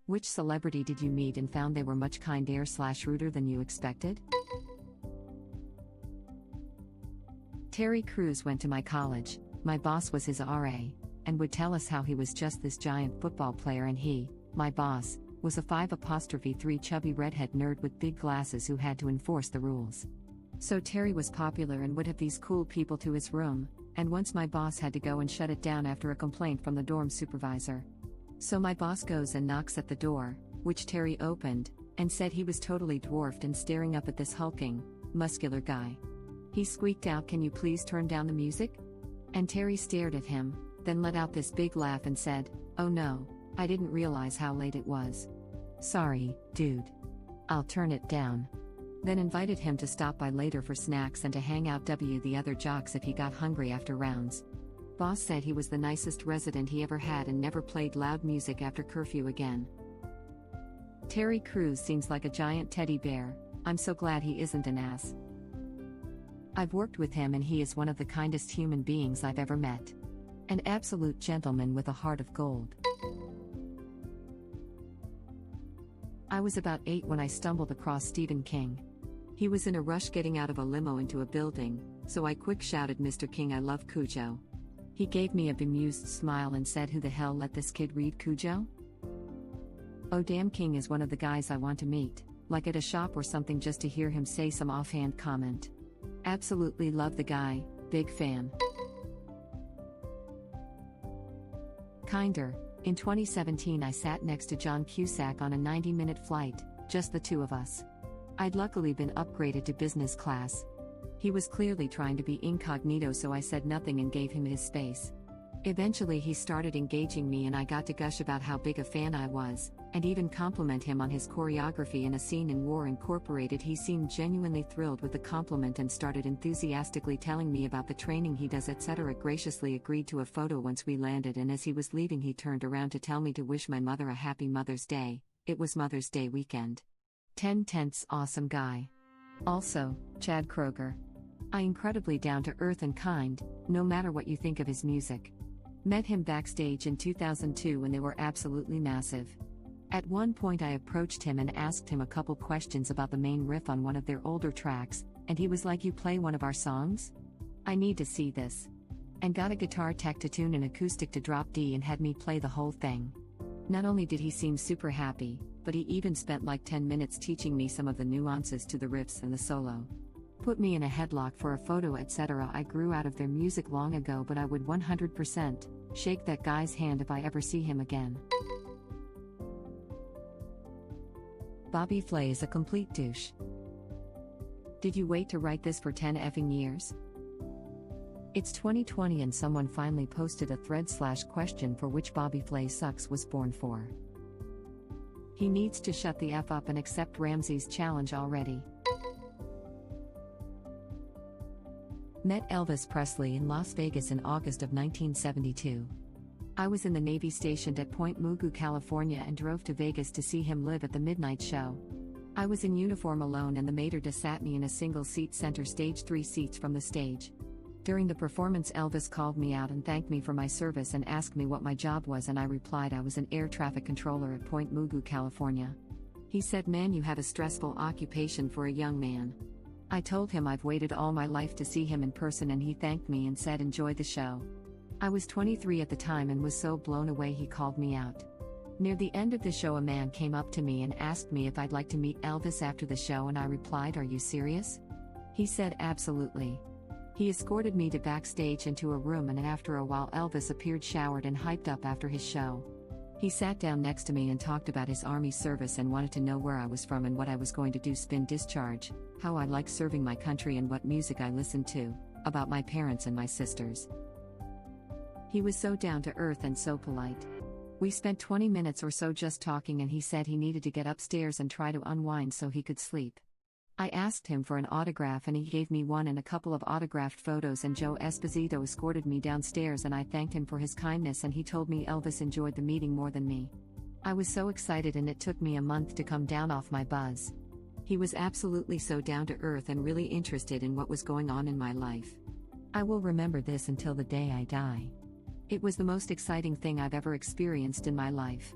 Which celebrity did you meet and found they were much kinder/ruder than you expected? Terry Crews went to my college. My boss was his RA, and would tell us how he was just this giant football player, and he, my boss, was a 5'3" chubby redhead nerd with big glasses who had to enforce the rules. So Terry was popular and would have these cool people to his room, and once my boss had to go and shut it down after a complaint from the dorm supervisor. So my boss goes and knocks at the door, which Terry opened, and said he was totally dwarfed and staring up at this hulking, muscular guy. He squeaked out, "Can you please turn down the music?" And Terry stared at him, then let out this big laugh and said, "Oh no, I didn't realize how late it was. Sorry, dude. I'll turn it down." Then invited him to stop by later for snacks and to hang out with the other jocks if he got hungry after rounds. Boss said he was the nicest resident he ever had and never played loud music after curfew again. Terry Crews seems like a giant teddy bear. I'm so glad he isn't an ass. I've worked with him and he is one of the kindest human beings I've ever met. An absolute gentleman with a heart of gold. I was about 8 when I stumbled across Stephen King. He was in a rush getting out of a limo into a building, so I quick shouted, "Mr. King, I love Cujo." He gave me a bemused smile and said, "Who the hell let this kid read Cujo?" Oh damn, King is one of the guys I want to meet, like at a shop or something, just to hear him say some offhand comment. Absolutely love the guy, big fan. Kinder. In 2017 I sat next to John Cusack on a 90-minute flight, just the two of us. I'd luckily been upgraded to business class. He was clearly trying to be incognito, so I said nothing and gave him his space. Eventually he started engaging me and I got to gush about how big a fan I was, and even compliment him on his choreography in a scene in War Incorporated. He seemed genuinely thrilled with the compliment and started enthusiastically telling me about the training he does, etc. Graciously agreed to a photo once we landed, and as he was leaving he turned around to tell me to wish my mother a happy Mother's Day. It was Mother's Day weekend. 10/10 awesome guy. Also, Chad Kroeger. Incredibly down to earth and kind, no matter what you think of his music. Met him backstage in 2002 when they were absolutely massive. At one point I approached him and asked him a couple questions about the main riff on one of their older tracks, and he was like, "You play one of our songs? I need to see this." And got a guitar tech to tune an acoustic to drop D and had me play the whole thing. Not only did he seem super happy, but he even spent like 10 minutes teaching me some of the nuances to the riffs and the solo. Put me in a headlock for a photo, etc. I grew out of their music long ago, but I would 100% shake that guy's hand if I ever see him again. Bobby Flay is a complete douche. Did you wait to write this for 10 effing years? It's 2020 and someone finally posted a thread/question for which Bobby Flay sucks was born for. He needs to shut the F up and accept Ramsey's challenge already. Met Elvis Presley in Las Vegas in August of 1972. I was in the Navy stationed at Point Mugu, California, and drove to Vegas to see him live at the midnight show. I was in uniform alone and the maitre sat me in a single seat center stage, 3 seats from the stage. During the performance Elvis called me out and thanked me for my service and asked me what my job was, and I replied I was an air traffic controller at Point Mugu, California. He said, "Man, you have a stressful occupation for a young man." I told him I've waited all my life to see him in person, and he thanked me and said enjoy the show. I was 23 at the time and was so blown away he called me out. Near the end of the show a man came up to me and asked me if I'd like to meet Elvis after the show, and I replied, "Are you serious?" He said absolutely. He escorted me to backstage into a room, and after a while Elvis appeared showered and hyped up after his show. He sat down next to me and talked about his army service and wanted to know where I was from and what I was going to do, spin discharge, how I like serving my country and what music I listened to, about my parents and my sisters. He was so down to earth and so polite. We spent 20 minutes or so just talking, and he said he needed to get upstairs and try to unwind so he could sleep. I asked him for an autograph and he gave me one and a couple of autographed photos, and Joe Esposito escorted me downstairs and I thanked him for his kindness, and he told me Elvis enjoyed the meeting more than me. I was so excited and it took me a month to come down off my buzz. He was absolutely so down to earth and really interested in what was going on in my life. I will remember this until the day I die. It was the most exciting thing I've ever experienced in my life.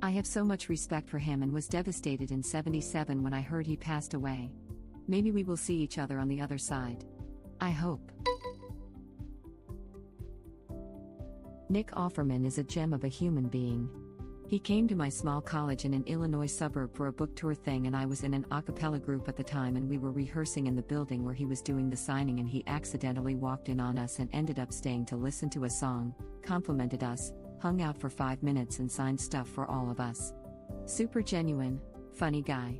I have so much respect for him and was devastated in '77 when I heard he passed away. Maybe we will see each other on the other side. I hope. Nick Offerman is a gem of a human being. He came to my small college in an Illinois suburb for a book tour thing, and I was in an a cappella group at the time, and we were rehearsing in the building where he was doing the signing, and he accidentally walked in on us and ended up staying to listen to a song, complimented us, hung out for 5 minutes and signed stuff for all of us. Super genuine, funny guy.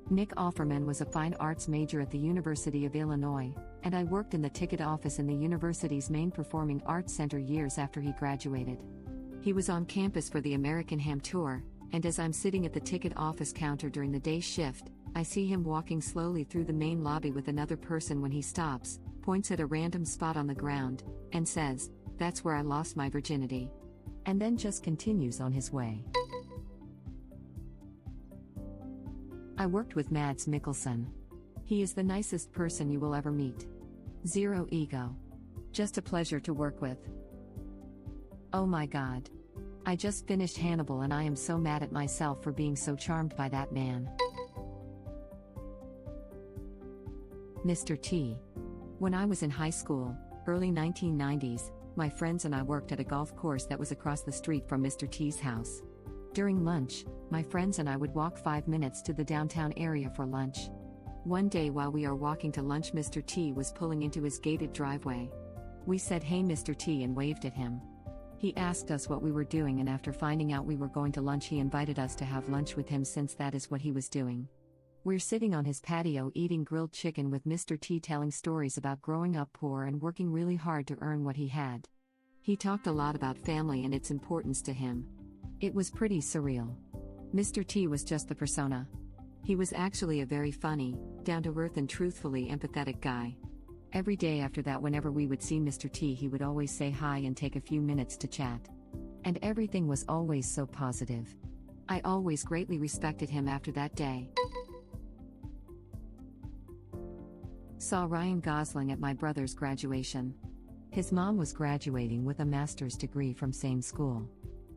Nick Offerman was a fine arts major at the University of Illinois, and I worked in the ticket office in the university's main performing arts center years after he graduated. He was on campus for the American Ham Tour, and as I'm sitting at the ticket office counter during the day shift, I see him walking slowly through the main lobby with another person when he stops, points at a random spot on the ground, and says, "That's where I lost my virginity." And then just continues on his way. I worked with Mads Mikkelsen. He is the nicest person you will ever meet. Zero ego. Just a pleasure to work with. Oh my god. I just finished Hannibal and I am so mad at myself for being so charmed by that man. Mr. T. When I was in high school, early 1990s, my friends and I worked at a golf course that was across the street from Mr. T's house. During lunch, my friends and I would walk 5 minutes to the downtown area for lunch. One day while we are walking to lunch, Mr. T was pulling into his gated driveway. We said, "Hey Mr. T," and waved at him. He asked us what we were doing, and after finding out we were going to lunch, he invited us to have lunch with him since that is what he was doing. We're sitting on his patio eating grilled chicken with Mr. T telling stories about growing up poor and working really hard to earn what he had. He talked a lot about family and its importance to him. It was pretty surreal. Mr. T was just the persona. He was actually a very funny, down-to-earth and truthfully empathetic guy. Every day after that, whenever we would see Mr. T, he would always say hi and take a few minutes to chat. And everything was always so positive. I always greatly respected him after that day. Saw Ryan Gosling at my brother's graduation. His mom was graduating with a master's degree from same school.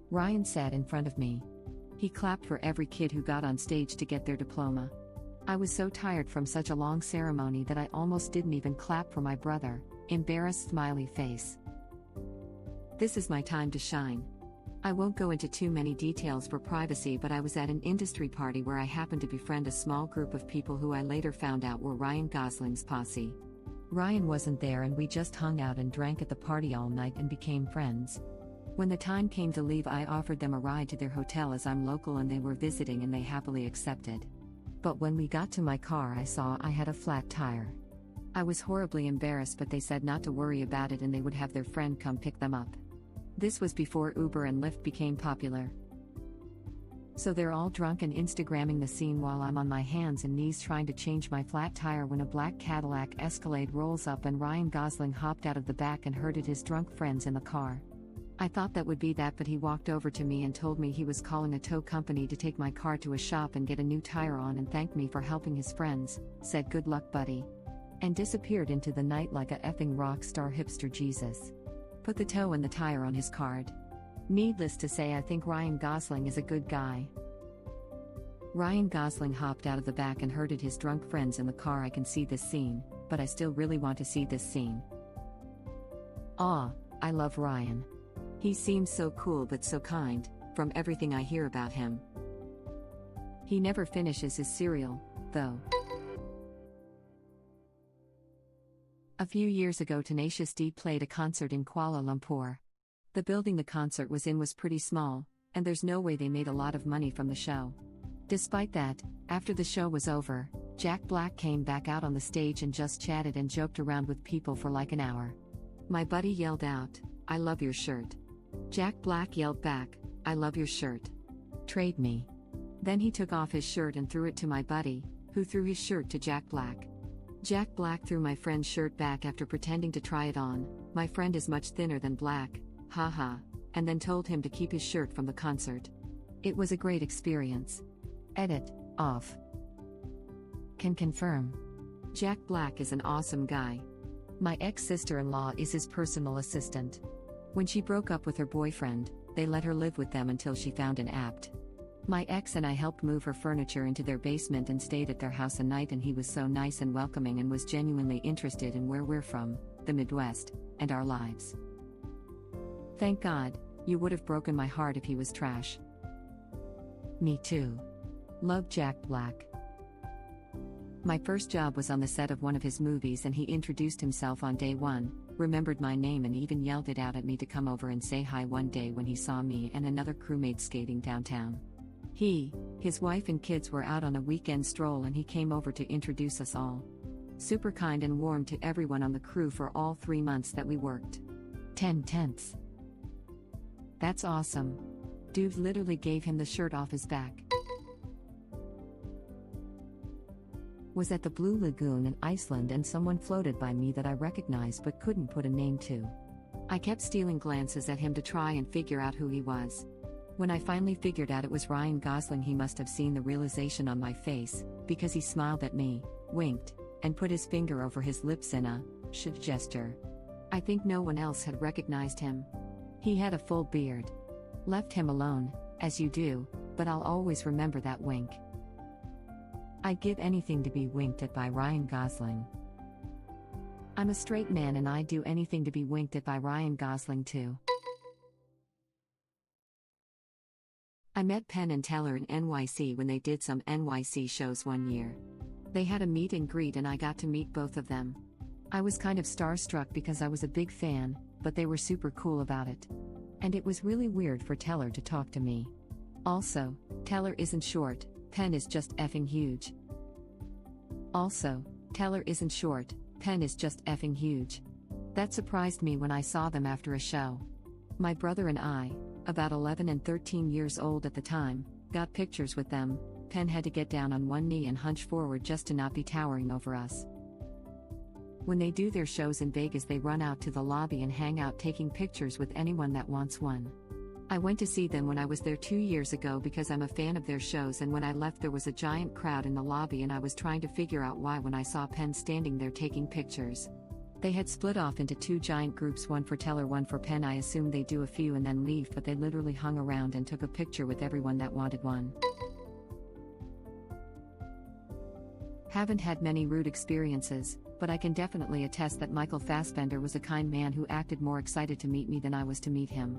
Ryan sat in front of me. He clapped for every kid who got on stage to get their diploma. I was so tired from such a long ceremony that I almost didn't even clap for my brother. Embarrassed smiley face. This is my time to shine. I won't go into too many details for privacy, but I was at an industry party where I happened to befriend a small group of people who I later found out were Ryan Gosling's posse. Ryan wasn't there and we just hung out and drank at the party all night and became friends. When the time came to leave, I offered them a ride to their hotel as I'm local and they were visiting, and they happily accepted. But when we got to my car, I saw I had a flat tire. I was horribly embarrassed, but they said not to worry about it and they would have their friend come pick them up. This was before Uber and Lyft became popular. So they're all drunk and Instagramming the scene while I'm on my hands and knees trying to change my flat tire when a black Cadillac Escalade rolls up and Ryan Gosling hopped out of the back and herded his drunk friends in the car. I thought that would be that, but he walked over to me and told me he was calling a tow company to take my car to a shop and get a new tire on, and thanked me for helping his friends, said "Good luck, buddy," and disappeared into the night like a effing rock star hipster Jesus. Put the tow and the tire on his card. Needless to say, I think Ryan Gosling is a good guy. Ryan Gosling hopped out of the back and herded his drunk friends in the car. I can see this scene, but I still really want to see this scene. I love Ryan. He seems so cool but so kind, from everything I hear about him. He never finishes his cereal, though. A few years ago, Tenacious D played a concert in Kuala Lumpur. The building the concert was in was pretty small, and there's no way they made a lot of money from the show. Despite that, after the show was over, Jack Black came back out on the stage and just chatted and joked around with people for like an hour. My buddy yelled out, "I love your shirt." Jack Black yelled back, "I love your shirt. Trade me." Then he took off his shirt and threw it to my buddy, who threw his shirt to Jack Black. Jack Black threw my friend's shirt back after pretending to try it on. My friend is much thinner than Black, haha, and then told him to keep his shirt from the concert. It was a great experience. Edit, off. Can confirm. Jack Black is an awesome guy. My ex-sister-in-law is his personal assistant. When she broke up with her boyfriend, they let her live with them until she found an apt. My ex and I helped move her furniture into their basement and stayed at their house a night, and he was so nice and welcoming and was genuinely interested in where we're from, the Midwest, and our lives. Thank God, you would have broken my heart if he was trash. Me too. Love Jack Black. My first job was on the set of one of his movies, and he introduced himself on day one, remembered my name, and even yelled it out at me to come over and say hi one day when he saw me and another crewmate skating downtown. He, his wife and kids were out on a weekend stroll, and he came over to introduce us all. Super kind and warm to everyone on the crew for all 3 months that we worked. 10 tenths. That's awesome. Dude literally gave him the shirt off his back. Was at the Blue Lagoon in Iceland, and someone floated by me that I recognized but couldn't put a name to. I kept stealing glances at him to try and figure out who he was. When I finally figured out it was Ryan Gosling, he must have seen the realization on my face, because he smiled at me, winked, and put his finger over his lips in a should gesture. I think no one else had recognized him. He had a full beard. Left him alone, as you do, but I'll always remember that wink. I'd give anything to be winked at by Ryan Gosling. I'm a straight man, and I'd do anything to be winked at by Ryan Gosling too. I met Penn and Teller in NYC when they did some NYC shows one year. They had a meet and greet, and I got to meet both of them. I was kind of starstruck because I was a big fan, but they were super cool about it. And it was really weird for Teller to talk to me. Also, Teller isn't short, Penn is just effing huge. Also, Teller isn't short, Penn is just effing huge. That surprised me when I saw them after a show. My brother and I, about 11 and 13 years old at the time, got pictures with them. Penn had to get down on one knee and hunch forward just to not be towering over us. When they do their shows in Vegas, they run out to the lobby and hang out taking pictures with anyone that wants one. I went to see them when I was there 2 years ago because I'm a fan of their shows, and when I left there was a giant crowd in the lobby, and I was trying to figure out why when I saw Penn standing there taking pictures. They had split off into 2 giant groups, one for Teller, one for Penn. I assumed they do a few and then leave, but they literally hung around and took a picture with everyone that wanted one. Haven't had many rude experiences, but I can definitely attest that Michael Fassbender was a kind man who acted more excited to meet me than I was to meet him.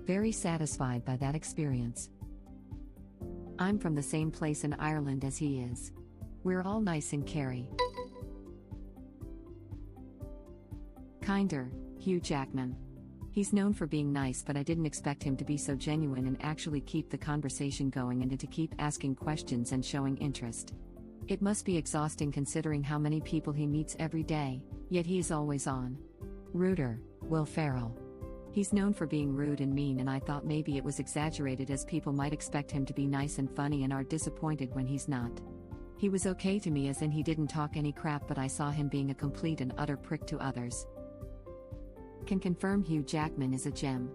Very satisfied by that experience. I'm from the same place in Ireland as he is. We're all nice and carry. Kinder, Hugh Jackman. He's known for being nice, but I didn't expect him to be so genuine and actually keep the conversation going and to keep asking questions and showing interest. It must be exhausting considering how many people he meets every day, yet he's always on. Ruder, Will Ferrell. He's known for being rude and mean, and I thought maybe it was exaggerated as people might expect him to be nice and funny and are disappointed when he's not. He was okay to me, as in he didn't talk any crap, but I saw him being a complete and utter prick to others. Can confirm Hugh Jackman is a gem.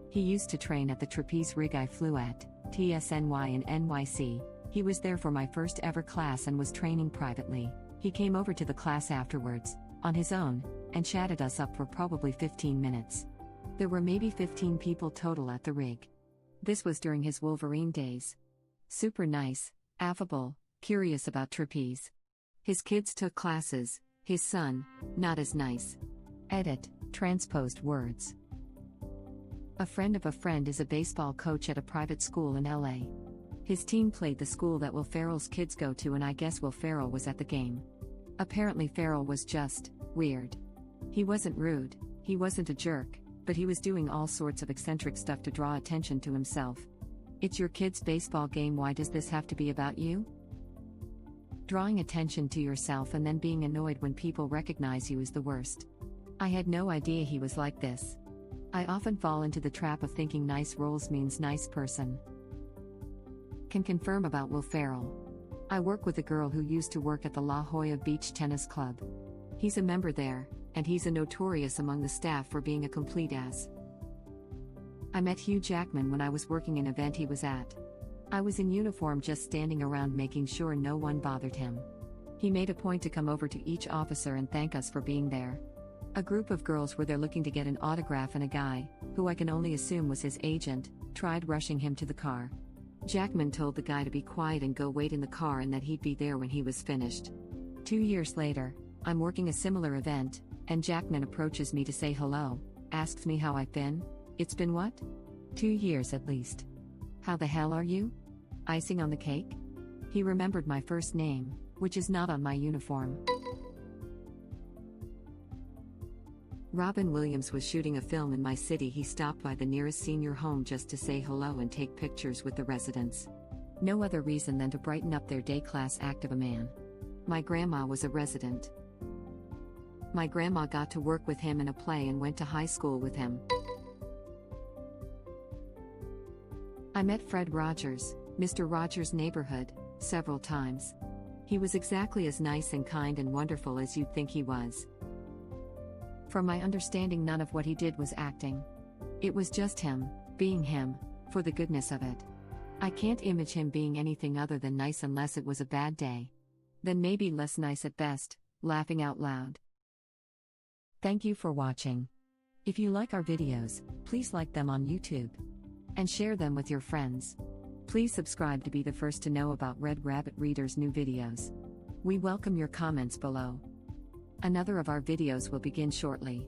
He used to train at the trapeze rig I flew at, TSNY in NYC. He was there for my first ever class and was training privately. He came over to the class afterwards, on his own, and chatted us up for probably 15 minutes. There were maybe 15 people total at the rig. This was during his Wolverine days. Super nice, affable, curious about trapeze. His kids took classes, his son, not as nice. Edit, transposed words. A friend of a friend is a baseball coach at a private school in LA. His team played the school that Will Ferrell's kids go to, and I guess Will Ferrell was at the game. Apparently Ferrell was just weird. He wasn't rude, he wasn't a jerk, but he was doing all sorts of eccentric stuff to draw attention to himself. It's your kid's baseball game, why does this have to be about you? Drawing attention to yourself and then being annoyed when people recognize you is the worst. I had no idea he was like this. I often fall into the trap of thinking nice roles means nice person. Can confirm about Will Ferrell. I work with a girl who used to work at the La Jolla Beach Tennis Club. He's a member there, and he's a notorious among the staff for being a complete ass. I met Hugh Jackman when I was working an event he was at. I was in uniform just standing around making sure no one bothered him. He made a point to come over to each officer and thank us for being there. A group of girls were there looking to get an autograph, and a guy, who I can only assume was his agent, tried rushing him to the car. Jackman told the guy to be quiet and go wait in the car and that he'd be there when he was finished. 2 years later, I'm working a similar event, and Jackman approaches me to say hello, asks me how I've been. It's been what? 2 years at least. How the hell are you? Icing on the cake? He remembered my first name, which is not on my uniform. Robin Williams was shooting a film in my city. He stopped by the nearest senior home just to say hello and take pictures with the residents. No other reason than to brighten up their day. Class act of a man. My grandma was a resident. My grandma got to work with him in a play and went to high school with him. I met Fred Rogers, Mr. Rogers' neighborhood, several times. He was exactly as nice and kind and wonderful as you'd think he was. From my understanding, none of what he did was acting. It was just him, being him, for the goodness of it. I can't image him being anything other than nice unless it was a bad day. Then maybe less nice at best, laughing out loud. Thank you for watching. If you like our videos, please like them on YouTube. And share them with your friends. Please subscribe to be the first to know about Red Rabbit Reader's new videos. We welcome your comments below. Another of our videos will begin shortly.